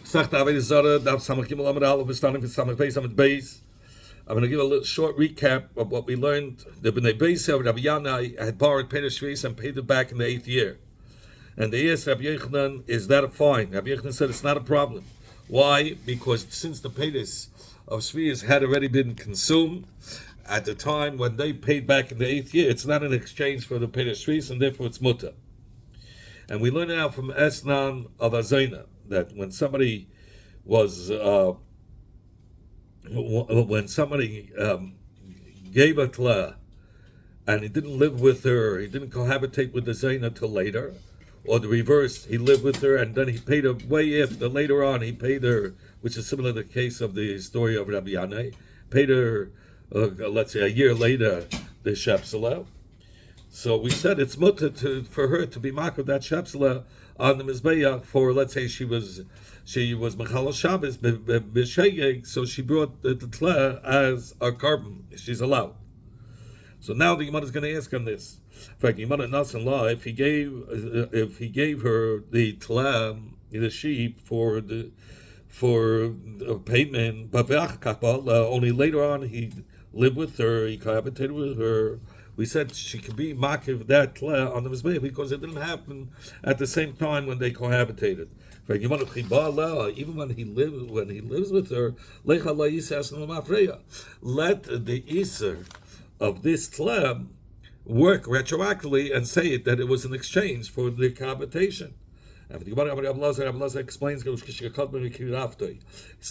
Sagt Avoda zara, daf samach gimel amud aleph, we're starting with samach beis amud beis. I'm going to give a little short recap of what we learned. The Bnei Beis of Rabbi Yanai had borrowed Peder Shvis and paid it back in the 8th year. And they asked Rabbi Yochanan, is that a fine? Rabbi Yochanan said it's not a problem. Why? Because since the Peders of Shvis had already been consumed at the time when they paid back in the 8th year, it's not an exchange for the Peder Shvis, and therefore it's mutter. And we learn now from Esnan of Azayna that when somebody was gave a tla and he didn't live with her, he didn't cohabitate with the Zaina till later, or the reverse, he lived with her and then he paid her way after, later on he paid her, which is similar to the case of the story of Rabbi Yanai, paid her, let's say a year later, the Shepsela. So we said it's mutter for her to be marked with that Shepsela on the Mizbeach for, let's say she was Mechala Shabbos b'shegeg, so she brought the tle as a carbon. She's allowed. So now the Gemara is going to ask on this. In fact, Gemara Nasan Law, if he gave her the tle, the sheep for the payment, but only later on he lived with her, he cohabitated with her. We said she could be makiv that tle on the mizbeach because it didn't happen at the same time when they cohabitated. Even when he lives with her, let the iser of this tle work retroactively and say it that it was an exchange for the cohabitation. And the Gemara explains he's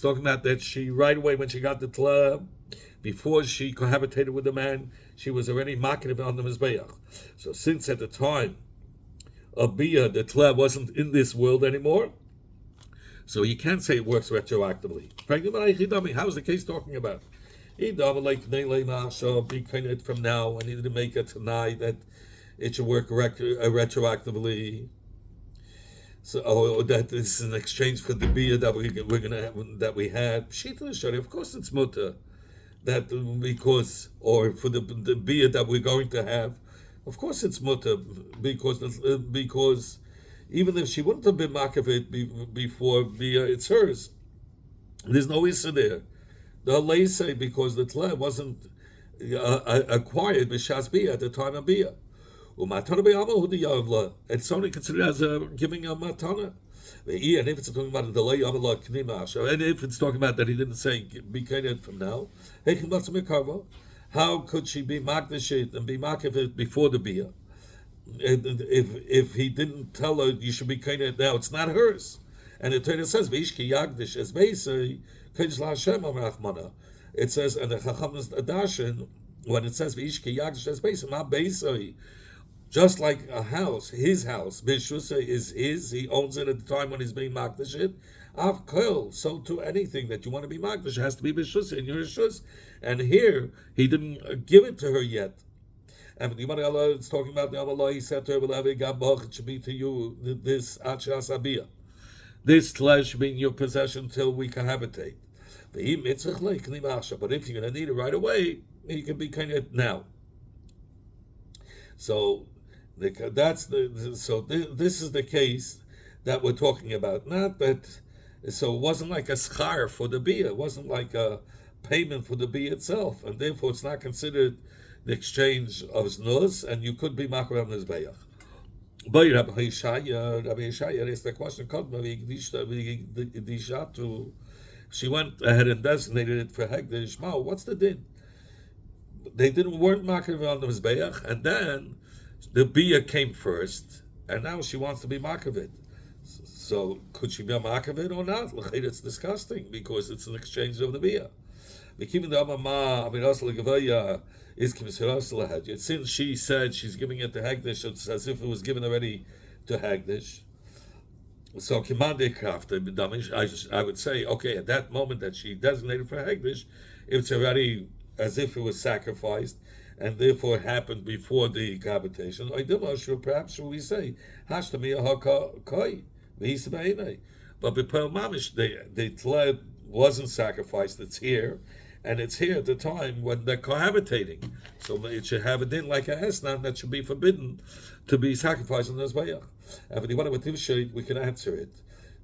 talking about that she right away when she got the tle, before she cohabitated with the man, she was already makiv on the mizbeach. So since at the time of Bia, the tle wasn't in this world anymore, so you can't say it works retroactively. How is the case talking about? He like be kind of from now, and he didn't make it tonight that it should work retroactively. So that this is an exchange for the Bia that we're gonna have, that we had. Of course it's mutter. That because, or for the Bia that we're going to have, of course it's mutter because even if she wouldn't have been makavit before Bia, it's hers. There's no issa there. The lay say because the tle wasn't acquired b'shas Bia at the time of Bia. It's only considered as giving a matana. And if it's talking about a delay, and if it's talking about that he didn't say be kind from now, how could she be makdashit and be makavit before the Bia? If he didn't tell her you should be kind now, it's not hers. And the Torah says v'ishki yagdish as beisay kodesh laHashem amrachmana. It says, and the Chacham's Adashin, when it says v'ishki yagdish as beisay ma beisay, just like a house, his house, Bishusay is his, he owns it at the time when he's being Makdashit. Av Kol, so to anything that you want to be Makdash has to be Bishusay in your Shus. And here, he didn't give it to her yet. And the Gemara Allah is talking about the Allah, he said to her, it should be to you, this Achas Abiyah. This flesh should be in your possession till we cohabitate. But if you're going to need it right away, you can be kind of now. So this is the case that we're talking about. Not that, so it wasn't like a schar for the bia. It wasn't like a payment for the bia itself, and therefore it's not considered the exchange of znus, and you could be makar on mizbeach. But Rabbi Yeshaya raised the question: she went ahead and designated it for hegdish. What's the din? They weren't makar on the mizbeach, and then the bia came first, and now she wants to be makavit. So could she be a makavit or not? It's disgusting because it's an exchange of the bia. Since she said she's giving it to Hagdish, it's as if it was given already to Hagdish. So I would say, okay, at that moment that she designated for Hagdish, it's already as if it was sacrificed, and therefore it happened before the cohabitation. Perhaps should we say, but b'peil mamish, the tle wasn't sacrificed, it's here, and it's here at the time when they're cohabitating. So it should have a din like a esnan that should be forbidden to be sacrificed on the Zbayach. And if you want to we can answer it.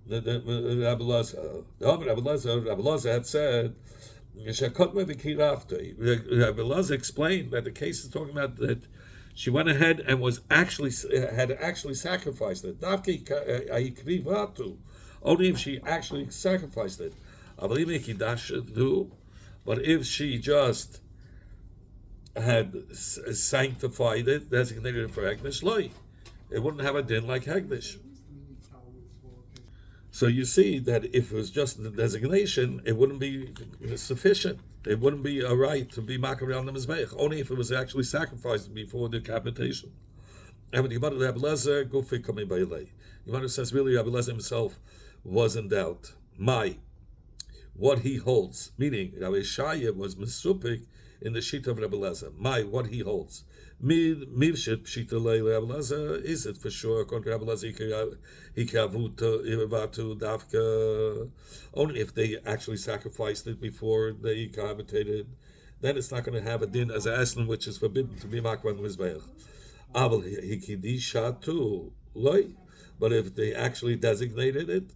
Rabbi Lazar had said, Rabbi Lazar explained that the case is talking about that she went ahead and had actually sacrificed it. Only if she actually sacrificed it. But if she just had sanctified it, designated it for Hegdish, it wouldn't have a din like Hegdish. So you see that if it was just the designation, it wouldn't be sufficient. It wouldn't be a right to be makar on the mizbeach, only if it was actually sacrificed before the capitation. And when the Gemara Rabbi Lezer, Gufi coming by lay. The Gemara says really Rabbi Lezer himself was in doubt. What he holds, meaning Rabbi Shaya was misupik in the sheet of Rabbi Lezer. What he holds. Mivshit pshita Rabbi Lezer, is it for sure according to Rabbi Lezer hikavatu dafka, only if they actually sacrificed it before they cohabitated, then it's not going to have a din as a eslim, which is forbidden to be makar on the mizbeach. Aval hikidisha too loy, but if they actually designated it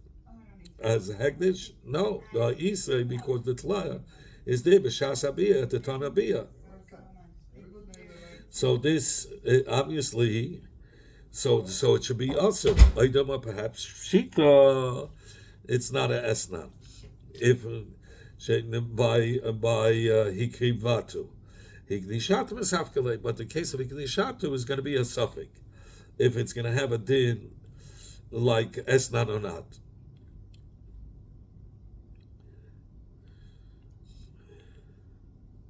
as hegdish, no, the isay, because the tla is there b'shas abiyah at the time abiyah. So this obviously, so it should be also Aydama perhaps shita. It's not a esnan. If by hikrivatu, hikdishatu mesafkele, but the case of hikdishatu is going to be a suffix. If it's going to have a din like esnan or not.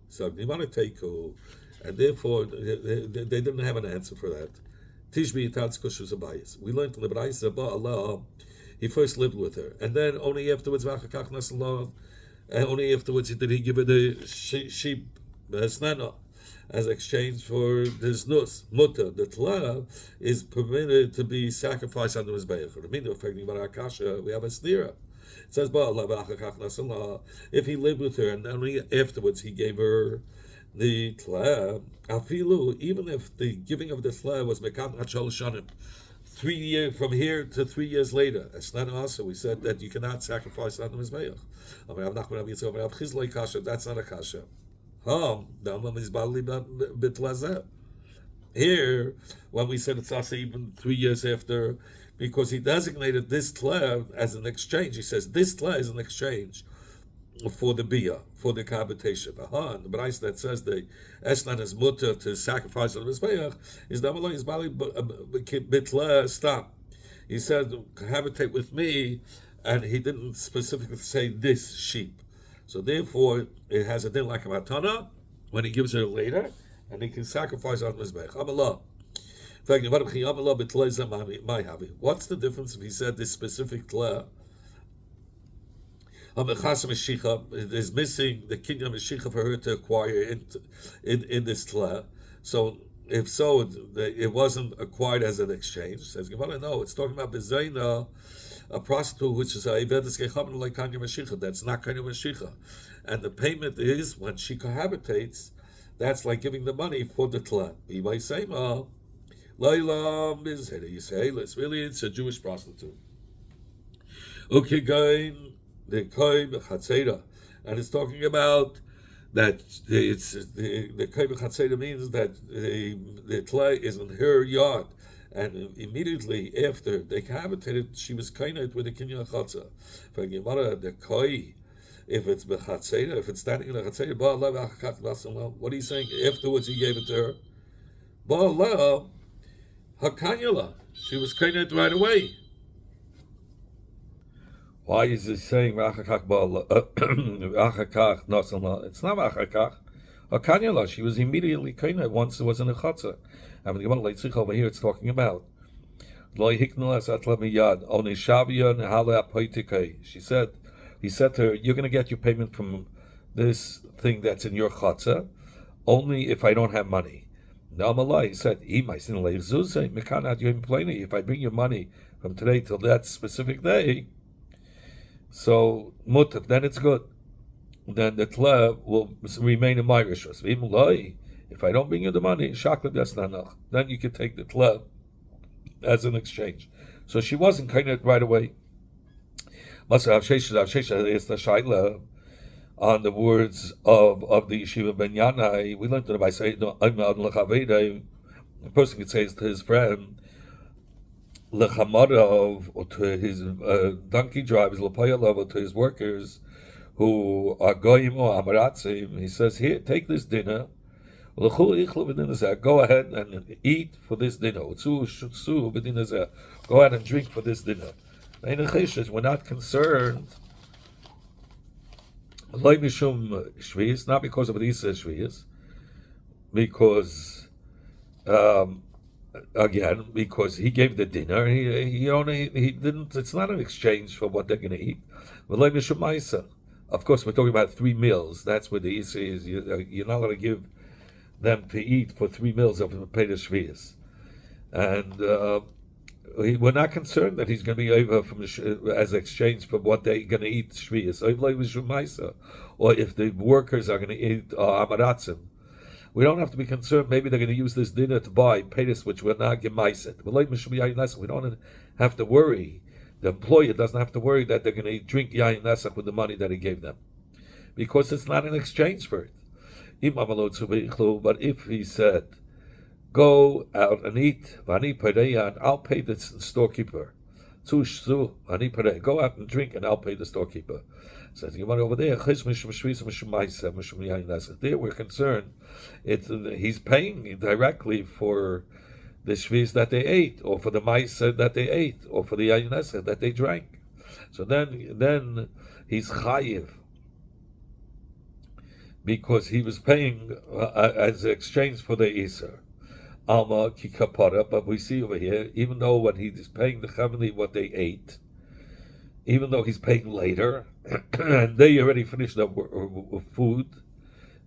So you want to take and therefore they didn't have an answer for that. Tishbi Yitatz Kushus Abayis. We learned in the Braisa, Allah, he first lived with her, and then only afterwards, only afterwards did he give her the sheep snana as exchange for this nus mutter. The tla is permitted to be sacrificed on the mizbeach. We have a stira. It says, if he lived with her and only afterwards he gave her the tla, afilu, even if the giving of the tla was mekan hachol shanim, 3 years from here to 3 years later, it's not also. We said that you cannot sacrifice on the mizbeach. That's not a kasha. Here, when we said it's also even 3 years after, because he designated this tla as an exchange. He says this tla is an exchange for the bia, for the cohabitation. And the Braisa that says the esnan is mutter to sacrifice on the mizbeach is damaloi is bali bitla stop. He said cohabitate with me, and he didn't specifically say this sheep. So therefore, it has a din like a matana when he gives her later, and he can sacrifice on the mizbeach. Amalah. What's the difference if he said this specific tla? Is missing the kinyan meshicha for her to acquire in this tla. So if so, it wasn't acquired as an exchange. Says Gemara, no, it's talking about bezaina, a prostitute which is a like kinyan meshicha. That's not kinyan meshicha, and the payment is when she cohabitates. That's like giving the money for the tla. He might say, Laila Mizheda, you say, really, it's a Jewish prostitute. Okay, going the Koy B'Chatzeda, and it's talking about that it's the Koy B'Chatzeda means that the clay is in her yard, and immediately after they cohabitated, she was kainat with the Kinyan Chatzah. For Gemara, the Koy, if it's B'Chatzeda, if it's standing in the Chatzeda, what are you saying? Afterwards, he gave it to her. Ba'Allah. Hakanyala, she was kainat right away. Why is he saying Rachakach Nasamla? It's not Rachakach. Hakanyala, she was immediately kainat once it was in a chatzah. And when you want to over here, it's talking about she said, he said to her, you're going to get your payment from this thing that's in your chatzah, only if I don't have money. He said, if I bring you money from today till that specific day, so mutter, then it's good. Then the tla will remain in my rishus. If I don't bring you the money, then you can take the tla as an exchange. So she wasn't kind of right away. Rav Shesha is the shaila on the words of the Yeshiva Ben Yanai. We learned it by saying, a person could say to his friend, Lechamadov, or to his donkey drivers, Lepayalov, or to his workers who are goyim or amaratzim, he says, here, take this dinner, go ahead and eat for this dinner. Go ahead and drink for this dinner. We're not concerned, not because of these shviyas, because again, because he gave the dinner, he didn't. It's not an exchange for what they're going to eat. Of course, we're talking about 3 meals. That's where the issue is. You're not going to give them to eat for 3 meals of Peder Shvius. And we're not concerned that he's going to be over from as exchange for what they're going to eat Shvius. Or if the workers are going to eat Amaratzim. We don't have to be concerned. Maybe they're going to use this dinner to buy Pedis, which we're not gemaiset. We don't have to worry. The employer doesn't have to worry that they're going to drink yayin nesach with the money that he gave them, because it's not an exchange for it. But if he said, go out and eat, I'll pay the storekeeper. Go out and drink and I'll pay the storekeeper. Says you went over there. There we're concerned. He's paying directly for the shviz that they ate, or for the ma'isa that they ate, or for the yayin nesach that they drank. So then he's chayiv, because he was paying as exchange for the iser. Alma ki kapara, but we see over here, even though when he's paying the chameli what they ate, even though he's paying later, and they already finished their food,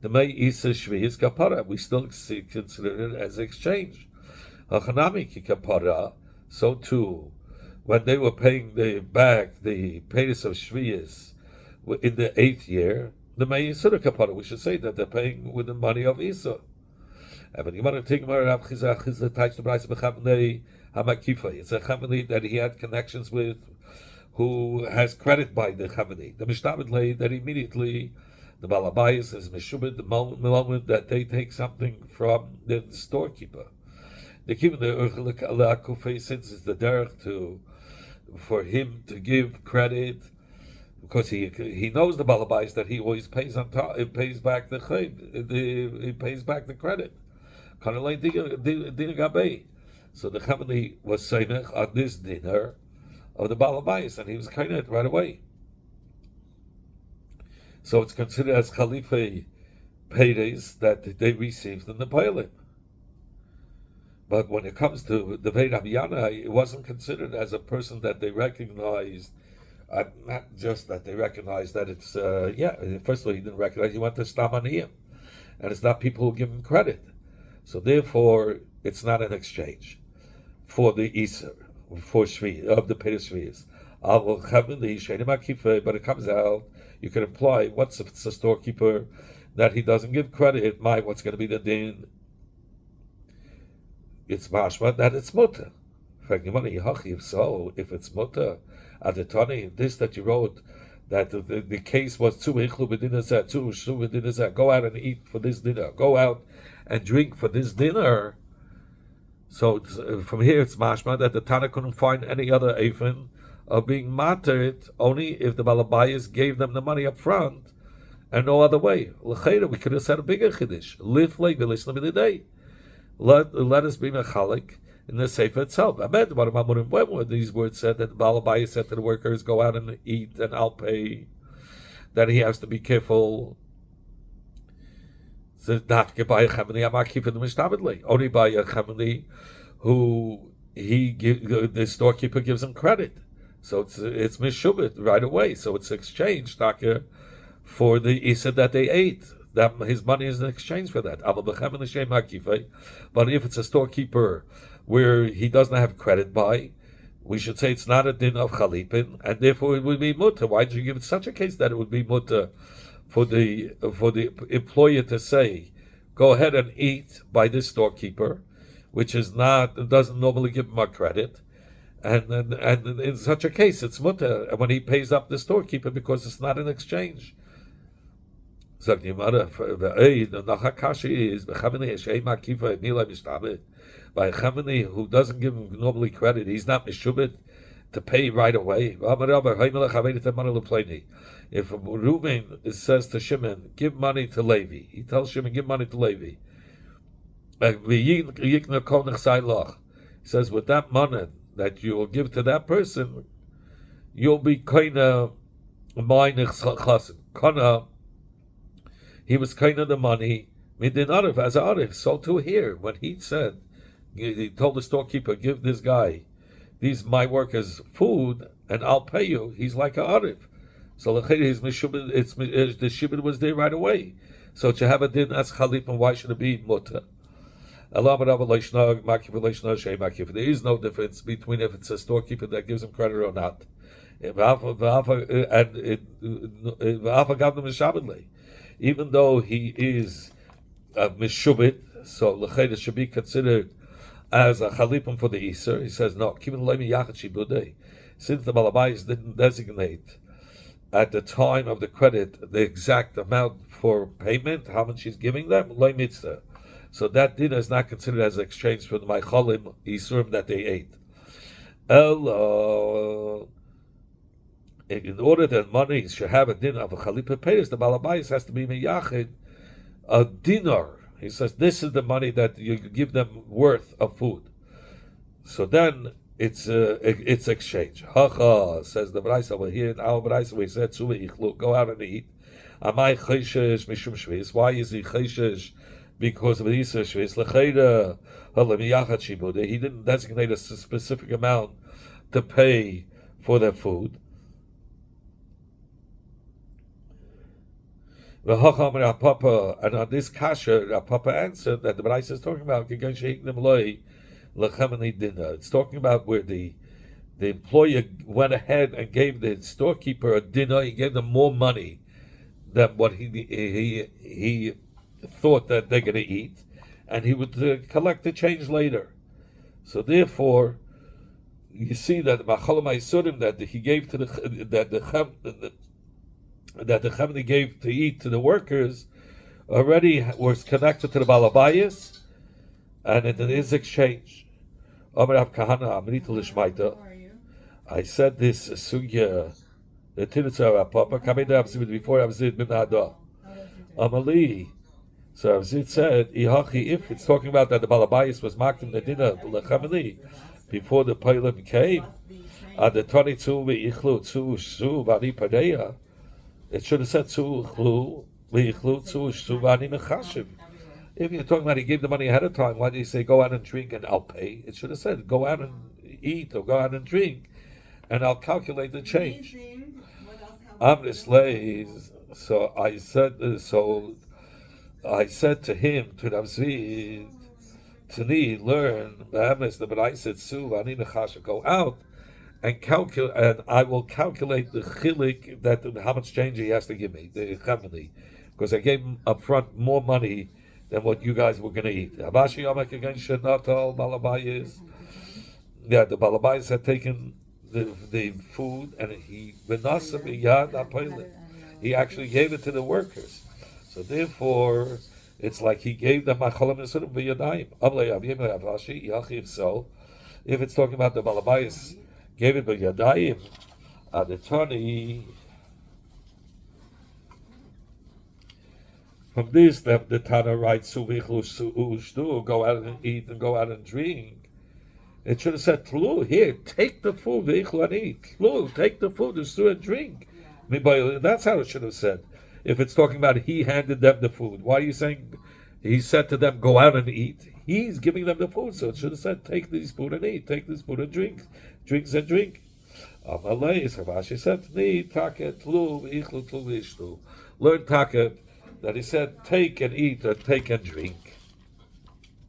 the may isa shvi is kapara. We still consider it as exchange. Hachanami ki kapara. So too, when they were paying back the payers of shviyas in the 8th year, the may isa kapara. We should say that they're paying with the money of isa. It's a chameli that he had connections with, who has credit by the chameli. The mishtabed that immediately the balabayas is meshubed the moment that they take something from the storekeeper. They give the since it's the derech for him to give credit, because he knows the balabayas that he always pays on top. It pays back he pays back the credit. So the chameli was seimech on this dinner of the balabayas, and he was kind of right away. So it's considered as chalife paydays that they received in the Peilim. But when it comes to the Vei Rabbi Yana, it wasn't considered as a person that they recognized. Not just that they recognized that it's first of all, he didn't recognize, he went to Stamaniyim, and it's not people who give him credit. So therefore, it's not an exchange for the Isser, for Shvi, of the Peder Shvi'is. But it comes out, you can imply, what's if it's a storekeeper that he doesn't give credit, what's going to be the din? It's mashma that it's mutter. So, if it's mutter, this that you wrote, that the case was go out and eat for this dinner, go out and drink for this dinner. So from here it's mashma that the Tana couldn't find any other eifin of being matered only if the balabayas gave them the money up front and no other way. L'cheira, we could have said a bigger chiddush. Let us be mechalik in the sefer itself. When were these words said that the balabayas said to the workers, go out and eat and I'll pay, that he has to be careful. Only by a chameli who the storekeeper gives him credit. So it's mishubit right away. So it's exchanged for the isa that they ate. That his money is in exchange for that. But if it's a storekeeper where he doesn't have credit by, we should say it's not a din of chalipin, and therefore it would be mutter. Why did you give it such a case that it would be mutter for the employer to say, go ahead and eat by this storekeeper, which is not, doesn't normally give him a credit, And in such a case, it's mutter when he pays up the storekeeper because it's not an exchange. Sagt die Mother, the Nachakashi is by Chamini, who doesn't give him normally credit, he's not mishubit to pay right away. If Reuben says to Shimon, give money to Levi, he tells Shimon, give money to Levi. He says, with that money that you will give to that person, you'll be kind of he was kind of the money midin arif as arif. So too here, when he said, he told the storekeeper, give this guy, these my workers, food, and I'll pay you. He's like a arif. So the shibud was there right away. So to have a din as chalip, and why should it be mutter? There is no difference between if it's a storekeeper that gives him credit or not. Even though he is mishubit, so l'chayda should be considered as a chalipim for the Easter. He says no. Since the Balabais didn't designate at the time of the credit the exact amount for payment, how much he's giving them, loy mitzvah. So that din is not considered as exchange for the Maichalim Isurim that they ate. In order that money should have a din of a chalipa payers, the Balabais has to be meyachid a dinar. He says this is the money that you give them worth of food. So then it's exchange. Hacha says the Braisa over here in our Braisa we said go out and eat. Amai chayshesh mishum shvis. Why is he chayshesh? Because of the Yisra Shvis, he didn't designate a specific amount to pay for their food. And on this kasha, Papa answered that the Braisa is talking about it's talking about where the employer went ahead and gave the storekeeper a dinner. He gave them more money than what he thought that they're going to eat, and he would collect the change later. So therefore, you see that that he gave to the Chemni gave to eat to the workers already was connected to the Balabayas, and it is exchange. I said this sugya the Tinitza Papa before Avzid bin Ada Amali. So Avzid said, if it's talking about that the Balabayas was makdim the dinner lechameli before the Pilim came, at the 22 veichlu tzu shu vani padeya, it should have said tzu chlu veichlu tzu shu vani mechashiv. If you're talking about he gave the money ahead of time, why do you say go out and drink and I'll pay? It should have said go out and eat or go out and drink, and I'll calculate the change. So I said to him, to Ravzid, to me, learn, the I said, go out and calculate, and I will calculate the chilik, that how much change he has to give me, the chameli, because I gave him up front more money than what you guys were going to eat. Abashi Yomek against Shenatal Balabayas. Yeah, the Balabayas had taken the food, and he actually gave it to the workers. So therefore, it's like he gave them machalam nesurim b'yadayim. If so, if it's talking about the Balabayas gave it b'yadayim, adetani. From this, the Tana writes, go out and eat and go out and drink. It should have said, Tlu, here, take the food, and eat. Tlu, take the food, and drink. That's how it should have said. If it's talking about he handed them the food. Why are you saying he said to them, go out and eat? He's giving them the food, so it should have said, take this food and eat, take this food and drink. Drinks and drink. Amalei, Savashi said to me, Taket, Tlu, learn Taket, that he said, take and eat, or take and drink.